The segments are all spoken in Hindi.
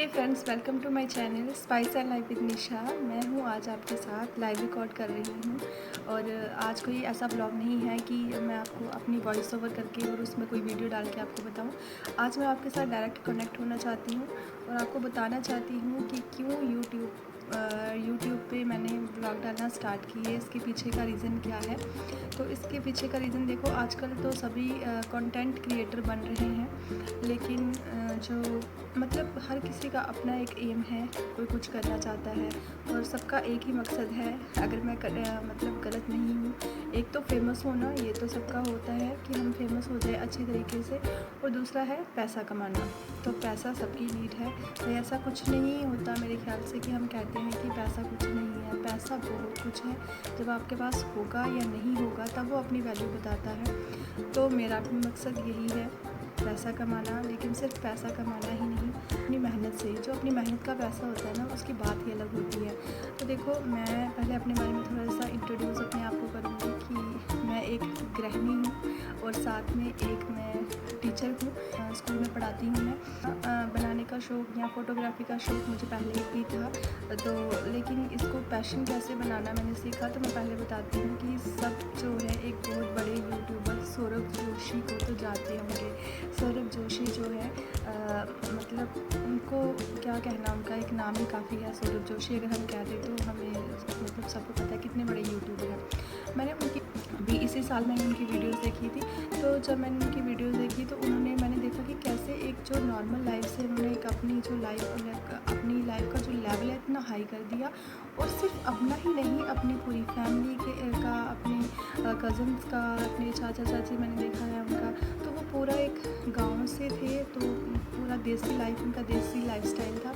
Hey friends, welcome to my channel spice and life with Nisha. मैं हूँ आज आपके साथ लाइव रिकॉर्ड कर रही हूँ। और आज कोई ऐसा ब्लॉग नहीं है कि मैं आपको अपनी वॉइस ओवर करके और उसमें कोई वीडियो डाल के आपको बताऊँ। आज मैं आपके साथ डायरेक्ट कनेक्ट होना चाहती हूँ और आपको बताना चाहती हूँ कि क्यों यूट्यूब पे मैंने ब्लॉग डालना स्टार्ट की है। इसके पीछे का रीज़न क्या है? तो इसके पीछे का रीज़न देखो, आजकल तो सभी कंटेंट क्रिएटर बन रहे हैं, लेकिन जो मतलब हर किसी का अपना एक एम है, कोई कुछ करना चाहता है और सबका एक ही मकसद है। अगर मैं मतलब गलत नहीं हूँ, एक तो फेमस होना, ये तो सबका होता है कि हम फेमस हो जाए अच्छी तरीके से, और दूसरा है पैसा कमाना। तो पैसा सबकी नीड है। तो ऐसा कुछ नहीं होता मेरे ख्याल से कि हम कहते हैं कि पैसा कुछ नहीं है। पैसा बहुत कुछ है। जब आपके पास होगा या नहीं होगा तब वो अपनी वैल्यू बताता है। तो मेरा भी मकसद यही है, पैसा कमाना। लेकिन सिर्फ पैसा कमाना ही नहीं, अपनी मेहनत से, जो अपनी मेहनत का पैसा होता है ना, उसकी बात ही अलग होती है। तो देखो, मैं पहले अपने बारे में थोड़ा सा इंट्रोड्यूस अपने आप को करूँगी कि मैं एक गृहिणी हूँ और साथ में एक मैं टीचर हूँ। स्कूल में पढ़ाती हूँ मैं। बनाने का शौक़ या फ़ोटोग्राफी का शौक़ मुझे पहले ही था। तो लेकिन इसको पैशन कैसे बनाना मैंने सीखा, तो मैं पहले बताती हूँ कि सब जो है, एक बहुत बड़े यूट्यूबर सौरभ जोशी को तो जानते होंगे। सौरभ जोशी जो है मतलब उनको क्या कहना, उनका एक नाम ही काफ़ी है। सौरभ जोशी अगर हम कह दें तो हमें मतलब सबको पता है कितने बड़े यूट्यूबर हैं। मैंने उनकी अभी इसी साल मैंने उनकी वीडियोस देखी थी। तो जब मैंने उनकी वीडियोस देखी तो मैंने देखा कि कैसे एक जो नॉर्मल लाइफ से उन्होंने एक अपनी लाइफ का जो लेवल है इतना हाई कर दिया। और सिर्फ अपना ही नहीं, अपनी पूरी फैमिली का, अपने कज़न्स का, अपने चाचा चाची मैंने देखा है उनका। तो वो पूरा एक गांव से थे, तो पूरा देसी लाइफ, उनका देसी लाइफस्टाइल था।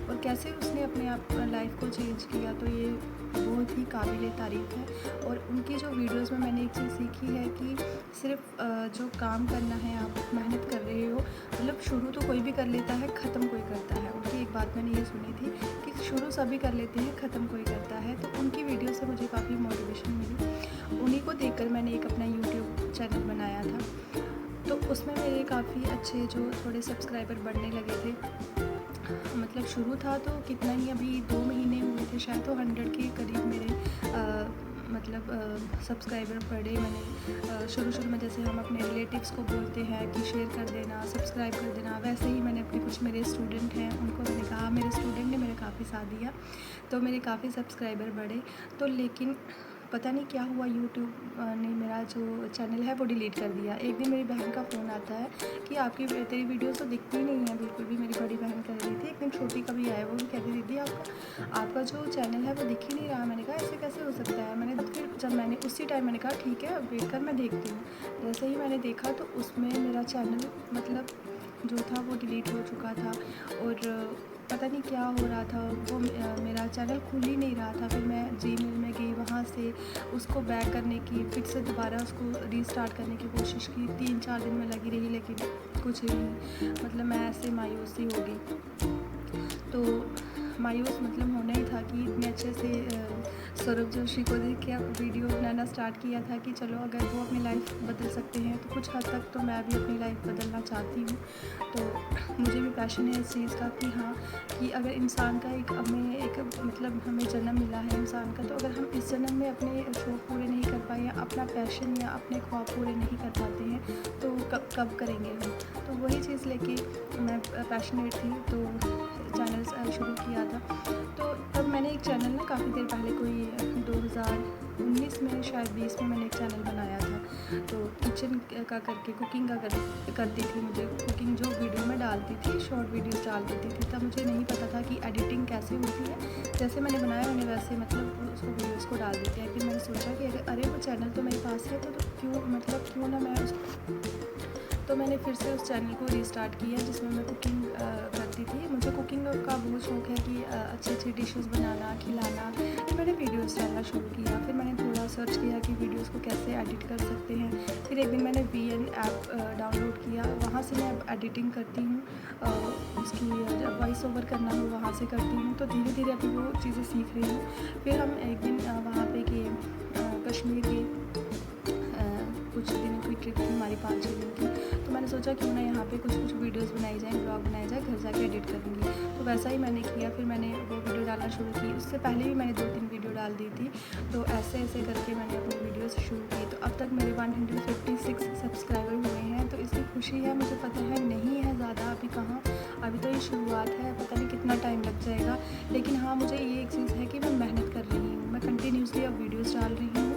और कैसे उसने अपने आप लाइफ को चेंज किया, तो ये बहुत ही काबिल तारीफ़ है। और उनकी जो वीडियोस में मैंने एक चीज़ सीखी है कि सिर्फ जो काम करना है, आप मेहनत कर रहे हो, मतलब शुरू तो कोई भी कर लेता है, ख़त्म कोई करता है। उनकी एक बात मैंने ये सुनी थी कि शुरू सभी कर लेते हैं, ख़त्म कोई करता है। तो उनकी वीडियो से मुझे काफ़ी मोटिवेशन मिली। उन्हीं को देखकर मैंने एक अपना यूट्यूब चैनल बनाया था। तो उसमें मेरे काफ़ी अच्छे जो थोड़े सब्सक्राइबर बढ़ने लगे थे। मतलब शुरू था तो कितना ही, अभी 2 महीने हुए थे शायद, तो 100 के करीब मेरे मतलब सब्सक्राइबर बढ़े। मैंने शुरू में जैसे हम अपने रिलेटिव्स को बोलते हैं कि शेयर कर देना, सब्सक्राइब कर देना, वैसे ही मैंने अपने कुछ मेरे स्टूडेंट हैं उनको मैंने कहा। मेरे स्टूडेंट ने मेरे काफ़ी साथ दिया, तो मेरे काफ़ी सब्सक्राइबर बढ़े। तो लेकिन पता नहीं क्या हुआ, यूट्यूब ने मेरा जो चैनल है वो डिलीट कर दिया। एक दिन मेरी बहन का फ़ोन आता है कि तेरी वीडियोस तो दिखती नहीं है बिल्कुल भी। मेरी बड़ी बहन कह रही थी, एक दिन छोटी का भी आया, वो भी कहती, दीदी आपका जो चैनल है वो दिख ही नहीं रहा। मैंने कहा ऐसे कैसे हो सकता है। मैंने उसी टाइम मैंने कहा ठीक है, वेट कर, मैं देखती हूँ। जैसे ही मैंने देखा तो उसमें मेरा चैनल मतलब जो था वो डिलीट हो चुका था। और पता नहीं क्या हो रहा था, वो मेरा चैनल खुल ही नहीं रहा था। फिर मैं जीमेल में गई, वहाँ से उसको बैक करने की, फिर से दोबारा उसको रीस्टार्ट करने की कोशिश की। 3-4 दिन में लगी रही, लेकिन कुछ नहीं। मतलब मैं ऐसे मायूस ही हो गई। तो मायूस मतलब होना ही था कि इतने अच्छे से सौरभ जोशी को देख के वीडियो बनाना स्टार्ट किया था कि चलो, अगर वो अपनी लाइफ बदल सकते हैं तो कुछ हद तक तो मैं भी अपनी लाइफ बदलना चाहती हूँ। तो मुझे भी पैशन है इस चीज़ का कि हाँ, कि अगर इंसान का हमें जन्म मिला है इंसान का, तो अगर हम इस जन्म में अपने शौक़ पूरे नहीं कर पाए या अपना पैशन या अपने ख्वाब पूरे नहीं कर पाते हैं, तो कब करेंगे हम। तो वही चीज़ लेके मैं पैशनेट थी, तो चैनल शुरू किया था। तो तब मैंने एक चैनल ना काफ़ी देर पहले, कोई 2019 में शायद 20 में मैंने एक चैनल बनाया था। तो किचन का करके, कुकिंग का करती थी। मुझे कुकिंग जो वीडियो में डालती थी, शॉर्ट वीडियोस डाल देती थी। तब मुझे नहीं पता था कि एडिटिंग कैसे होती है। जैसे मैंने बनाया मैंने वैसे मतलब उसको वीडियोस को डाल देते हैं। फिर मैंने सोचा कि अरे वो चैनल तो मेरे पास है, तो क्यों ना मैं तो मैंने फिर से उस चैनल को रीस्टार्ट किया, जिसमें मैं कुकिंग करती थी। मुझे कुकिंग का बहुत शौक़ है कि अच्छी डिशेस बनाना, खिलाना। तो मैंने वीडियोस डालना शुरू किया। फिर मैंने थोड़ा सर्च किया कि वीडियोस को कैसे एडिट कर सकते हैं। फिर एक दिन मैंने VN ऐप डाउनलोड किया, वहाँ से मैं अब एडिटिंग करती हूँ। उसकी वॉइस ओवर करना हो वहाँ से करती हूँ। तो धीरे धीरे अभी वो चीज़ें सीख रही हूँ। फिर हम एक दिन वहाँ पे गए, कश्मीर के कुछ दिनों की ट्रिप थी हमारी, 5-6 दिन की। तो मैंने सोचा क्यों ना यहाँ पे कुछ वीडियोस बनाई जाए, ब्लॉग बनाया जाए, घर जाके एडिट करूँगी। तो वैसा ही मैंने किया, फिर मैंने वो वीडियो डालना शुरू की। उससे पहले भी मैंने 2-3 वीडियो डाल दी थी, तो ऐसे ऐसे करके मैंने अपनी वीडियोस शुरू की। तो अब तक मेरे 156 सब्सक्राइबर हुए हैं, तो इसकी खुशी है। मुझे पता है नहीं है ज़्यादा, अभी कहाँ, अभी तो ये शुरुआत है, पता नहीं कितना टाइम लग जाएगा। लेकिन हाँ, मुझे ये एक चीज़ है कि मैं मेहनत कर रही हूँ, मैं कंटिन्यूसली अब वीडियोज़ डाल रही हूँ।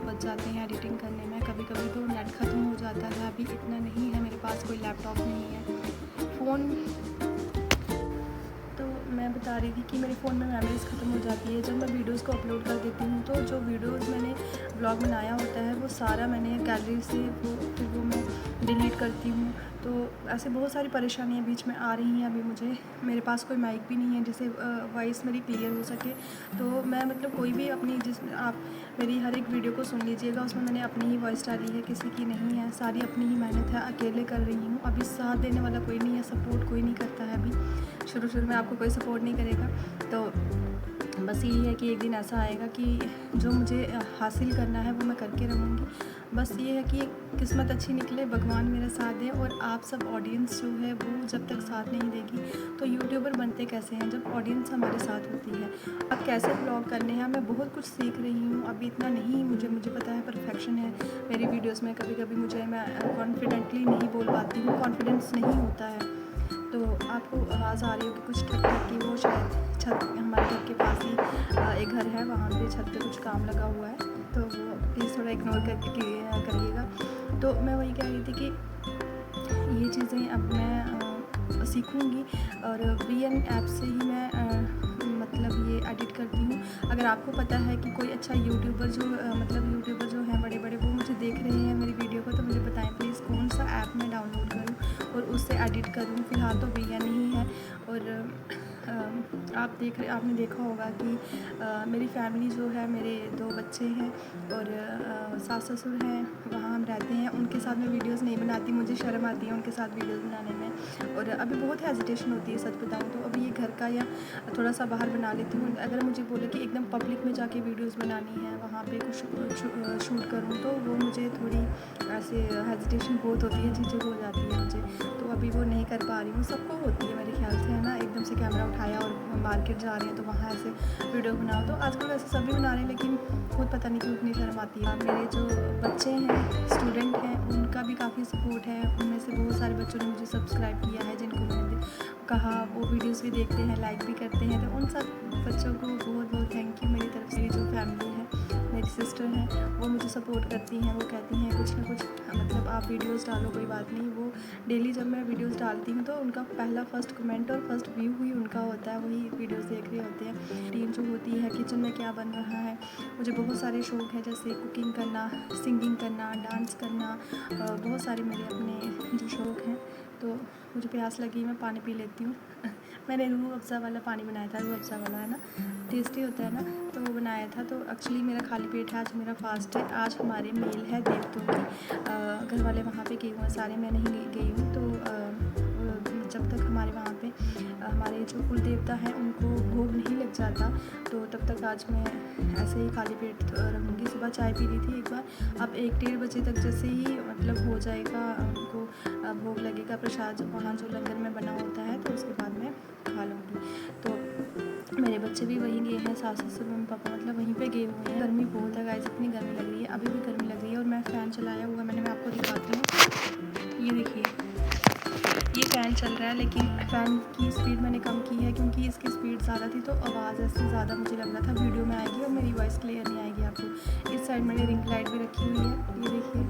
बच जाते हैं एडिटिंग करने में, कभी कभी तो नेट ख़त्म हो जाता है। अभी इतना नहीं है मेरे पास, कोई लैपटॉप नहीं है, फ़ोन। तो मैं बता रही थी कि मेरे फ़ोन में मेमोरीज़ ख़त्म हो जाती है जब मैं वीडियोज़ को अपलोड कर देती हूँ। तो जो वीडियोज़ मैंने ब्लॉग बनाया होता है वो सारा मैंने गैलरी से फिर वो मैं डिलीट करती हूँ। तो ऐसे बहुत सारी परेशानियाँ बीच में आ रही हैं अभी मुझे। मेरे पास कोई माइक भी नहीं है जिससे वॉइस मेरी क्लियर हो सके। तो मैं मतलब कोई भी अपनी, जिसमें आप मेरी हर एक वीडियो को सुन लीजिएगा, उसमें मैंने अपनी ही वॉइस डाली है, किसी की नहीं है, सारी अपनी ही मेहनत है, अकेले कर रही हूँ। अभी साथ देने वाला कोई नहीं है, सपोर्ट कोई नहीं करता है। अभी शुरू में आपको कोई सपोर्ट नहीं करेगा। तो बस यही है कि एक दिन ऐसा आएगा कि जो मुझे हासिल करना है वो मैं करके रहूँगी। बस ये है कि किस्मत अच्छी निकले, भगवान मेरा साथ दे, और आप सब ऑडियंस जो है वो जब तक साथ नहीं देगी तो यूट्यूबर बनते कैसे हैं, जब ऑडियंस हमारे साथ होती है। अब कैसे ब्लॉग करने हैं, मैं बहुत कुछ सीख रही हूँ। अभी इतना नहीं मुझे पता है, परफेक्शन है मेरी वीडियोज़ में। कभी कभी मैं कॉन्फिडेंटली नहीं बोल पाती हूँ, कॉन्फिडेंस नहीं होता है। तो आपको आवाज़ आ रही होगी कुछ ठक ठक की, वो शायद छत, हमारे घर के पास ही एक घर है, वहाँ पे छत पे कुछ काम लगा हुआ है, तो वो प्लीज़ थोड़ा इग्नोर करिएगा। तो मैं वही कह रही थी कि ये चीज़ें अब मैं सीखूँगी, और VN ऐप से ही मैं मतलब ये एडिट करती हूँ। अगर आपको पता है कि कोई अच्छा यूट्यूबर जो यूट्यूबर जो हैं बड़े बड़े, वो मुझे देख रहे हैं मेरी वीडियो को, तो मुझे बताएं प्लीज़ कौन सा ऐप मैं डाउनलोड करूँ और उससे एडिट करूँ। फ़िलहाल तो VN ही है। और आपने देखा होगा कि मेरी फैमिली जो है, मेरे 2 बच्चे हैं और सास ससुर हैं, वहाँ हम रहते हैं। उनके साथ मैं वीडियोज़ नहीं बनाती, मुझे शर्म आती है उनके साथ वीडियोज़ बनाने में, और अभी बहुत हेजिटेशन होती है, सच बताऊँ तो। अभी ये घर का या थोड़ा सा बाहर बना लेती हूँ। अगर मुझे बोले कि एकदम पब्लिक में जाके वीडियोज़ बनानी है, वहाँ पे कुछ शूट करूँ, तो वो मुझे थोड़ी ऐसे हेजिटेशन बहुत होती है, झिझक हो जाती है मुझे। तो अभी वो नहीं कर पा रही हूँ। सबको होती है मेरे ख्याल से, है ना, एकदम से कैमरा उठाया और मार्केट जा रहे हैं तो वहाँ ऐसे वीडियो बनाओ। तो आजकल वैसे सभी बना रहे हैं, लेकिन खुद पता नहीं क्यों इतनी शर्म आती है। मेरे जो बच्चे हैं, स्टूडेंट हैं, उनका भी काफ़ी सपोर्ट है। उनमें से बहुत सारे बच्चों ने मुझे सब्सक्राइब किया है, जिनको मैंने कहा वो वीडियोज़ भी देखते हैं, लाइक भी करते हैं। तो उन सब बच्चों को बहुत बहुत थैंक यू मेरी तरफ से। जो फैमिली है, मेरी सिस्टर हैं, वो मुझे सपोर्ट करती हैं। वो कहती हैं कुछ ना कुछ, मतलब आप वीडियोज़ डालो, कोई बात नहीं। वो डेली जब मैं वीडियोज़ डालती हूँ तो उनका पहला फर्स्ट कमेंट और फर्स्ट व्यू ही उनका होता है, वही वीडियोज़ देख रहे होते हैं। टीम जो होती है, किचन में क्या बन रहा है। मुझे बहुत सारे शौक़ हैं, जैसे कुकिंग करना, सिंगिंग करना, डांस करना, बहुत सारे मेरे अपने जो शौक़ हैं। तो मुझे प्यास लगी, मैं पानी पी लेती हूँ। मैंने रूह अफ़ज़ा वाला पानी बनाया था, रूह अफ़ज़ा वाला, है ना, टेस्टी होता है ना, तो वो बनाया था। तो एक्चुअली मेरा खाली पेट है, आज मेरा फास्ट है। आज हमारे मील है देवतों की, घर वाले वहाँ पे गए हुए हैं सारे, मैं नहीं गई हूँ। तो जब तक हमारे वहाँ पे हमारे जो कुल देवता हैं उनको भोग नहीं लग जाता, तो तब तक आज मैं ऐसे ही खाली पेट रहूँगी। सुबह चाय पी ली थी एक बार, अब 1-1:30 बजे तक जैसे ही मतलब हो जाएगा, उनको भोग लगेगा प्रसाद वहाँ जो लंगर में बना होता है, तो उसके बाद मैं खा लूँगी। तो मेरे बच्चे भी वहीं गए हैं, सास ससुर मम्मी पापा मतलब वहीं पे गए हुए हैं। गर्मी बहुत है गाइस, इतनी गर्मी लग रही है, अभी भी गर्मी लग रही है। और मैं फ़ैन चलाया हुआ, मैं आपको दिखाती हूँ, ये देखिए, ये फ़ैन चल रहा है, लेकिन फ़ैन की स्पीड मैंने कम की है क्योंकि इसकी स्पीड ज़्यादा थी, तो आवाज़ ऐसे ज़्यादा मुझे लग रहा था वीडियो में आएगी और मेरी वॉइस क्लियर नहीं आएगी आपको। इस साइड मैंने रिंग लाइट भी रखी हुई है, ये देखिए।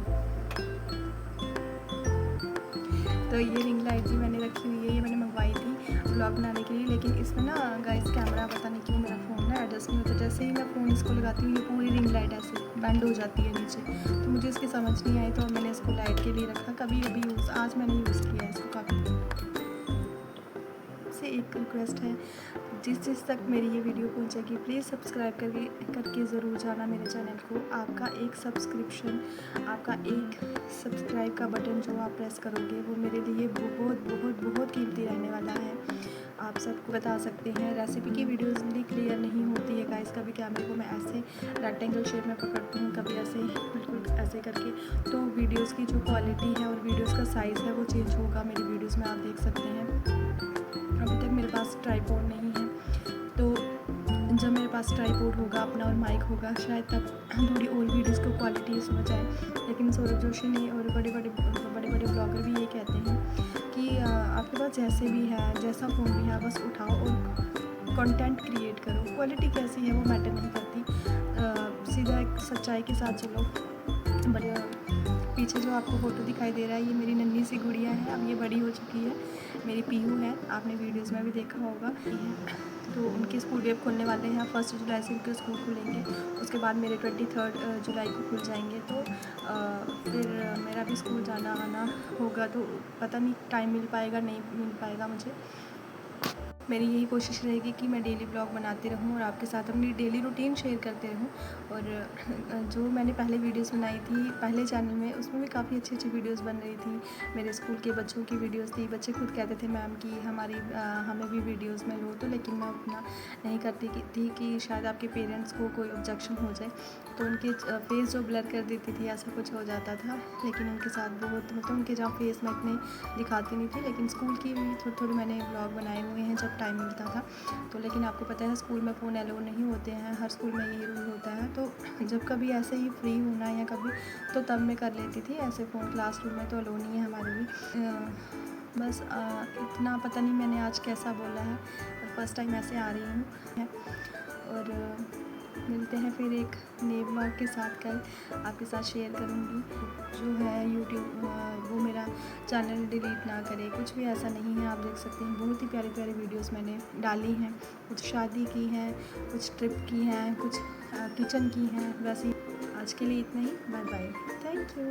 तो ये रिंग लाइट भी मैंने रखी हुई है, ये मैंने मंगवाई थी ब्लॉग बनाने के लिए, लेकिन इसमें ना गाइस कैमरा पता नहीं क्यों मेरा फ़ोन ना एडजस्ट नहीं होता। जैसे ही मैं फ़ोन इसको लगाती हूँ, ये पूरी रिंग लाइट ऐसे बेंड हो जाती है नीचे, तो मुझे इसकी समझ नहीं आई, तो मैंने इसको लाइट के लिए रखा। कभी यूज़, आज मैंने यूज़ किया इसको काफ़ी। से एक रिक्वेस्ट है, जिस तक मेरी ये वीडियो पहुंचेगी, प्लीज़ सब्सक्राइब करके ज़रूर जाना मेरे चैनल को। आपका एक सब्सक्रिप्शन, आपका एक सब्सक्राइब का बटन जो आप प्रेस करोगे, वो मेरे लिए बहुत बहुत बहुत कीमती रहने वाला है। आप सबको बता सकते हैं, रेसिपी की वीडियोज़ भी क्लियर नहीं होती है गाइस। कभी कैमरे को मैं ऐसे रेक्टेंगल शेप में पकड़ती हूँ, कभी ऐसे बिल्कुल ऐसे करके, तो वीडियोज़ की जो क्वालिटी है और वीडियोज़ का साइज़ है वो चेंज होगा मेरी वीडियोज़ में, आप देख सकते हैं। अभी तक मेरे पास ट्राईपोड नहीं है। तो जब मेरे पास ट्राईपोड होगा अपना और माइक होगा, शायद तब थोड़ी और वीडियोज़ को क्वालिटी समझ आए। लेकिन सौरभ जोशी ने और बड़े बड़े ब्लॉगर भी ये कहते हैं कि आपके पास जैसे भी है, जैसा फ़ोन भी है, बस उठाओ और कंटेंट क्रिएट करो। क्वालिटी कैसी है वो मैटर नहीं करती, सीधा एक सच्चाई के साथ चलो। बट पीछे जो आपको फ़ोटो दिखाई दे रहा है, ये मेरी नन्ही सी गुड़िया है। अब ये बड़ी हो चुकी है, मेरी पीहू है, आपने वीडियोज़ में भी देखा होगा। तो उनके स्कूल भी अब खुलने वाले हैं, 1 जुलाई से उनके स्कूल खुलेंगे। उसके बाद मेरे 23 जुलाई को खुल जाएंगे। तो फिर मेरा भी स्कूल जाना आना होगा, तो पता नहीं टाइम मिल पाएगा नहीं मिल पाएगा मुझे। मेरी यही कोशिश रहेगी कि मैं डेली ब्लॉग बनाती रहूं और आपके साथ अपनी डेली रूटीन शेयर करते रहूं। और जो मैंने पहले वीडियोस बनाई थी पहले चैनल में, उसमें भी काफ़ी अच्छी वीडियोस बन रही थी। मेरे स्कूल के बच्चों की वीडियोस थी, बच्चे खुद कहते थे मैम कि हमें भी वीडियोस में लो। तो लेकिन मैं उतना नहीं करती थी कि शायद आपके पेरेंट्स को कोई ऑब्जेक्शन हो जाए, तो उनके फेस जो ब्लर कर देती थी, ऐसा कुछ हो जाता था। लेकिन उनके साथ बहुत मतलब उनके जहाँ फेस मैं इतने दिखाती नहीं थी। लेकिन स्कूल की भी थोड़ी मैंने ब्लॉग बनाए हुए हैं जब टाइम मिलता था। तो लेकिन आपको पता है स्कूल में फ़ोन अलाउ नहीं होते हैं, हर स्कूल में यही रूल होता है। तो जब कभी ऐसे ही फ्री होना या कभी, तो तब मैं कर लेती थी ऐसे फ़ोन। क्लासरूम में तो अलाउ नहीं है हमारे भी। बस इतना पता नहीं मैंने आज कैसा बोला है, फर्स्ट टाइम ऐसे आ रही हूँ। और मिलते हैं फिर एक नए ब्लॉग के साथ, कल आपके साथ शेयर करूँगी। जो है यूट्यूब वो मेरा चैनल डिलीट ना करे, कुछ भी ऐसा नहीं है। आप देख सकते हैं बहुत ही प्यारी वीडियोस मैंने डाली हैं, कुछ शादी की हैं, कुछ ट्रिप की हैं, कुछ किचन की हैं। वैसे आज के लिए इतना ही, बाय बाय, थैंक यू।